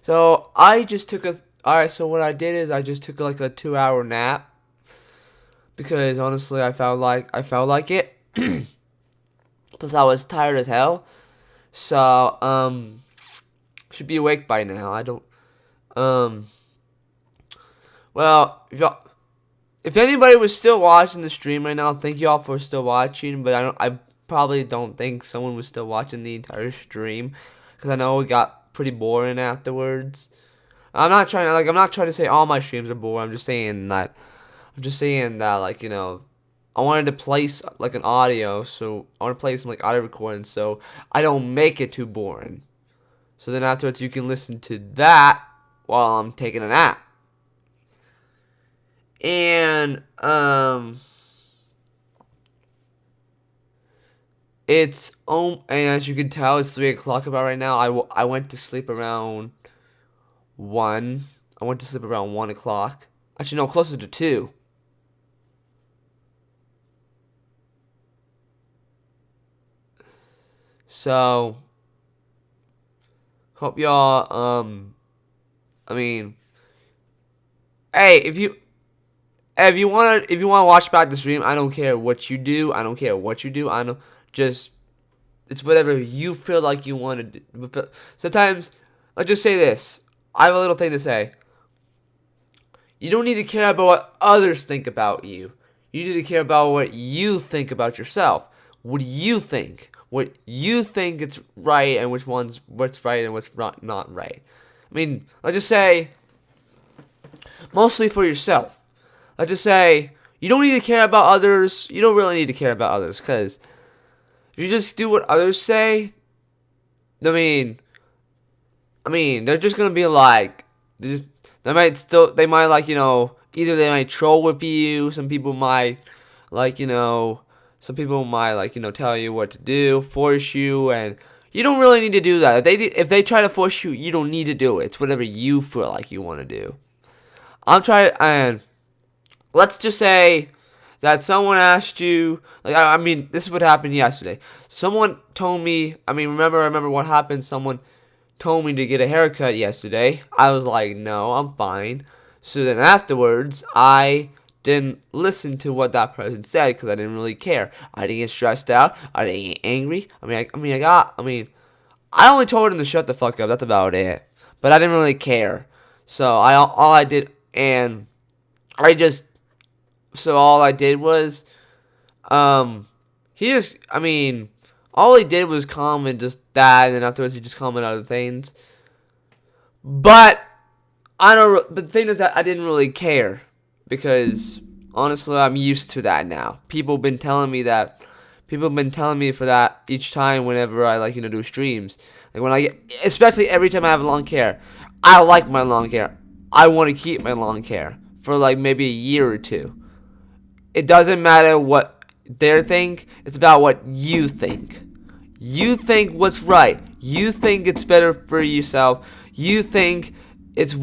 So I just took a. Alright, so what I did is I just took like a 2 hour nap because honestly I felt like it. Plus I was tired as hell. So should be awake by now. I don't um well if anybody was still watching the stream right now, thank you all for still watching. But I probably don't think someone was still watching the entire stream because I know it got pretty boring afterwards. I'm not trying to say all my streams are boring. I'm just saying that like I wanted to place like an audio, so I want to play some like audio recording so I don't make it too boring. So then afterwards you can listen to that while I'm taking a nap. And and as you can tell, it's 3 o'clock about right now. I went to sleep around 1. I went to sleep around 1 o'clock. Actually, no, closer to 2. So hope y'all I mean, hey, if you wanna watch back the stream, I don't care what you do. I don't care what you do. I don't just it's whatever you feel like you want to do. Sometimes, let's just say this. I have a little thing to say. You don't need to care about what others think about you. You need to care about what you think about yourself. What do you think? What you think it's right and what's right and what's not right. I mean, let's just say, mostly for yourself. Let's just say, you don't need to care about others. You don't really need to care about others because if you just do what others say, I mean, they're just gonna be like, they might like, either they might troll with you. Some people might like, tell you what to do, force you, and you don't really need to do that. If they try to force you, you don't need to do it. It's whatever you feel like you want to do. And let's just say that someone asked you, like, I mean, this is what happened yesterday. Someone told me, I remember what happened. Someone told me to get a haircut yesterday. I was like, no, I'm fine. So then afterwards, I didn't listen to what that person said because I didn't really care. I didn't get stressed out. I didn't get angry. I only told him to shut the fuck up. That's about it. But I didn't really care. So all I did, and I just, so all I did was, he just, all he did was comment just that, and then afterwards he just commented other things. But but the thing is that I didn't really care because honestly I'm used to that now. People have been telling me for that each time whenever I do streams. Like when I get, especially every time I have long hair. I like my long hair. I want to keep my long hair for like maybe a year or two. It doesn't matter what they think. It's about what you think. You think what's right. You think it's better for yourself. You think it's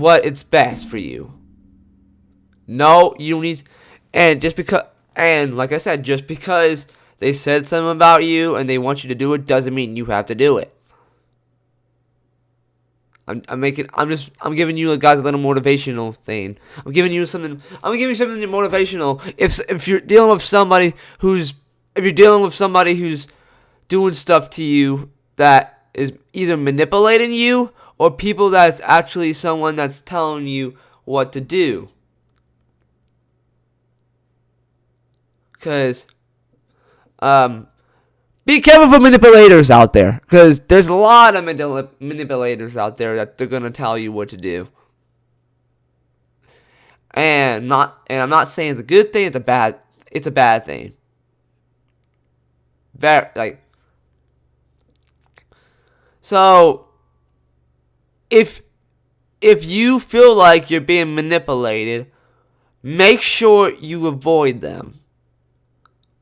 best for you. No, you don't need. And like I said, just because they said something about you and they want you to do it doesn't mean you have to do it. I'm giving you guys a little motivational thing. I'm giving you something motivational. If you're dealing with somebody who's doing stuff to you that is either manipulating you or people that's actually someone that's telling you what to do. Because be careful for manipulators out there, because there's a lot of manipulators out there that they're gonna tell you what to do. And I'm not saying it's a good thing. It's a bad thing. So if you feel like you're being manipulated, make sure you avoid them.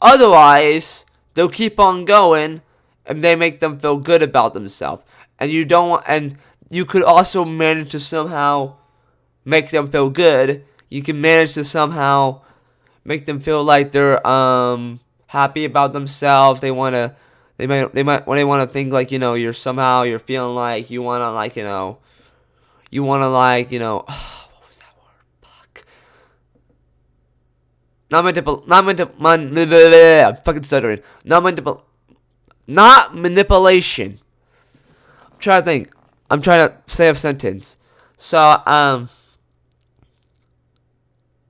Otherwise, they'll keep on going, and they make them feel good about themselves. And you could also manage to somehow make them feel good. You can manage to somehow make them feel like they're happy about themselves. They might want to think like you're feeling like you want to You want to like, what was that word? Fuck. I'm fucking stuttering. Not manipulation. I'm trying to think. I'm trying to say a sentence. So,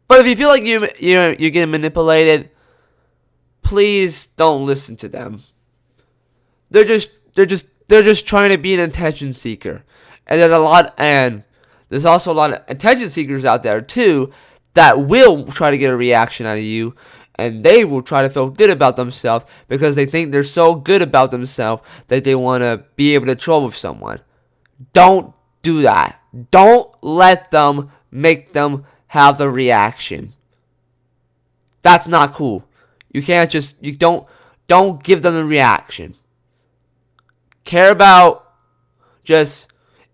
but if you feel like you're getting manipulated, please don't listen to them. They're just trying to be an attention seeker. And there's also a lot of attention seekers out there too that will try to get a reaction out of you, and they will try to feel good about themselves because they think they're so good about themselves that they want to be able to troll with someone. Don't do that. Don't let them make them have the reaction. That's not cool. You don't give them the reaction. Care about just,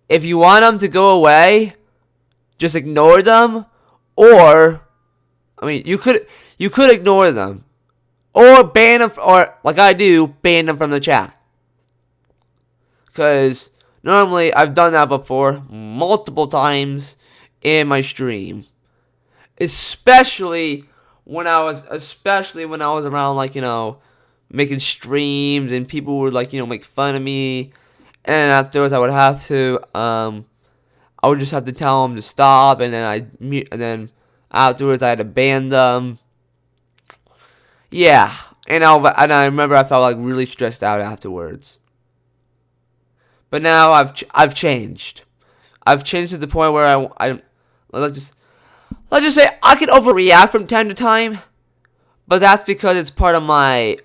if you want them to go away, just ignore them, or, you could ignore them, or ban them, or like I do, ban them from the chat. Because normally I've done that before, multiple times in my stream, especially when I was around, like, making streams and people would, like, make fun of me, and afterwards I would have to I would just have to tell them to stop, and then afterwards I had to ban them. Yeah, and I remember I felt like really stressed out afterwards. But now I've changed. I've changed to the point where let's just say I can overreact from time to time, but that's because it's part of my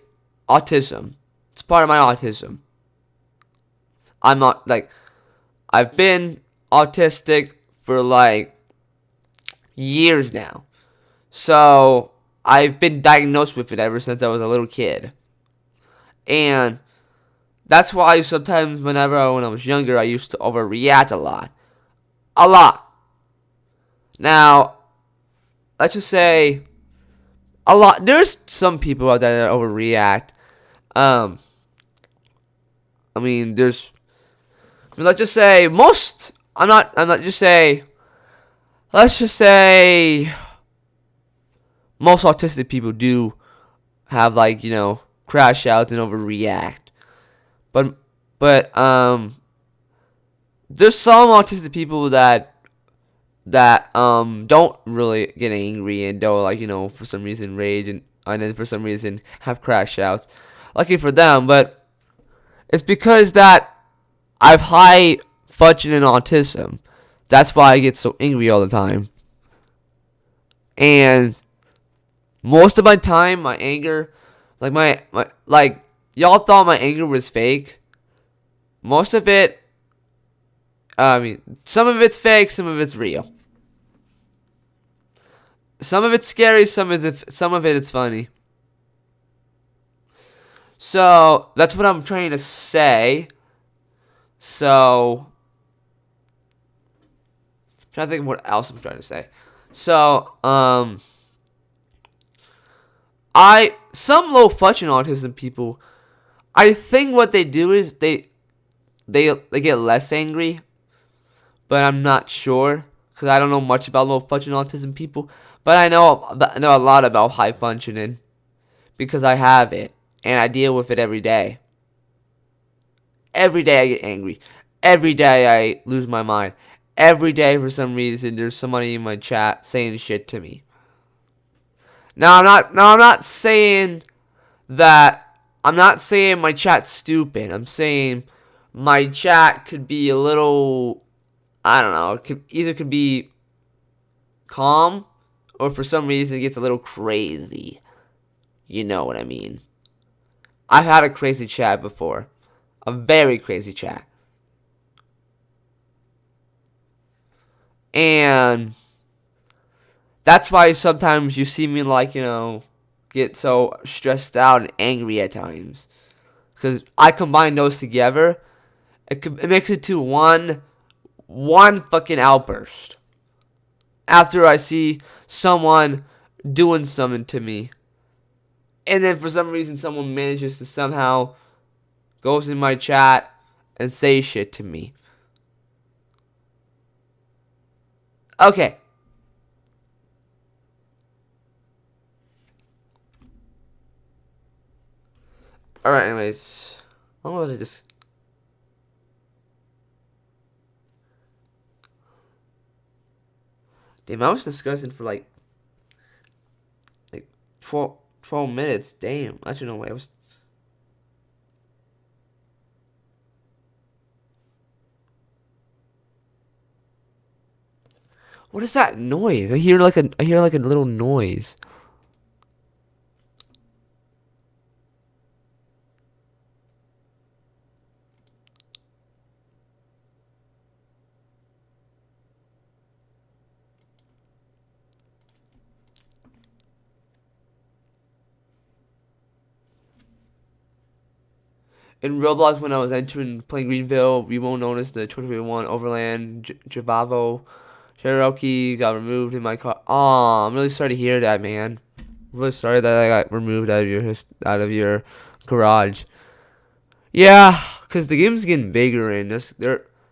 autism. It's part of my autism. I'm not, like, I've been autistic for like years now. So I've been diagnosed with it ever since I was a little kid. And that's why sometimes when I was younger, I used to overreact a lot. A lot. Now, let's just say a lot. There's some people out there that overreact. Let's just say most. Let's just say most autistic people do have, like, crash outs and overreact. But there's some autistic people that don't really get angry and don't, like, for some reason rage and then for some reason have crash outs. Lucky for them, but it's because that I've high functioning autism. That's why I get so angry all the time. And most of my time, my anger, like y'all thought my anger was fake. Most of it, some of it's fake, some of it's real. Some of it's scary, some of it it's funny. So that's what I'm trying to say. So, I'm trying to think of what else I'm trying to say. So, some low functioning autism people, I think what they do is they get less angry, but I'm not sure because I don't know much about low functioning autism people. But I know a lot about high functioning because I have it and I deal with it every day. Every day I get angry. Every day I lose my mind. Every day for some reason there's somebody in my chat saying shit to me. I'm not saying my chat's stupid. I'm saying my chat could be a little, I don't know, it could be calm, or for some reason it gets a little crazy. You know what I mean. I've had a crazy chat before. A very crazy chat. And that's why sometimes you see me, like, get so stressed out and angry at times. Because I combine those together. It makes it to one fucking outburst. After I see someone doing something to me. And then for some reason someone manages to somehow goes in my chat and say shit to me. Okay. Alright, anyways. How long was I just... Damn, I was discussing for like 12 minutes. Damn. Actually, no way. I was... What is that noise? I hear like a little noise. In Roblox, when I was entering playing Greenville, we won't notice the 2021 Overland Javavo Cherokee got removed in my car. Oh, I'm really sorry to hear that, man. I'm really sorry that I got removed out of your garage. Yeah, cause the game's getting bigger and they're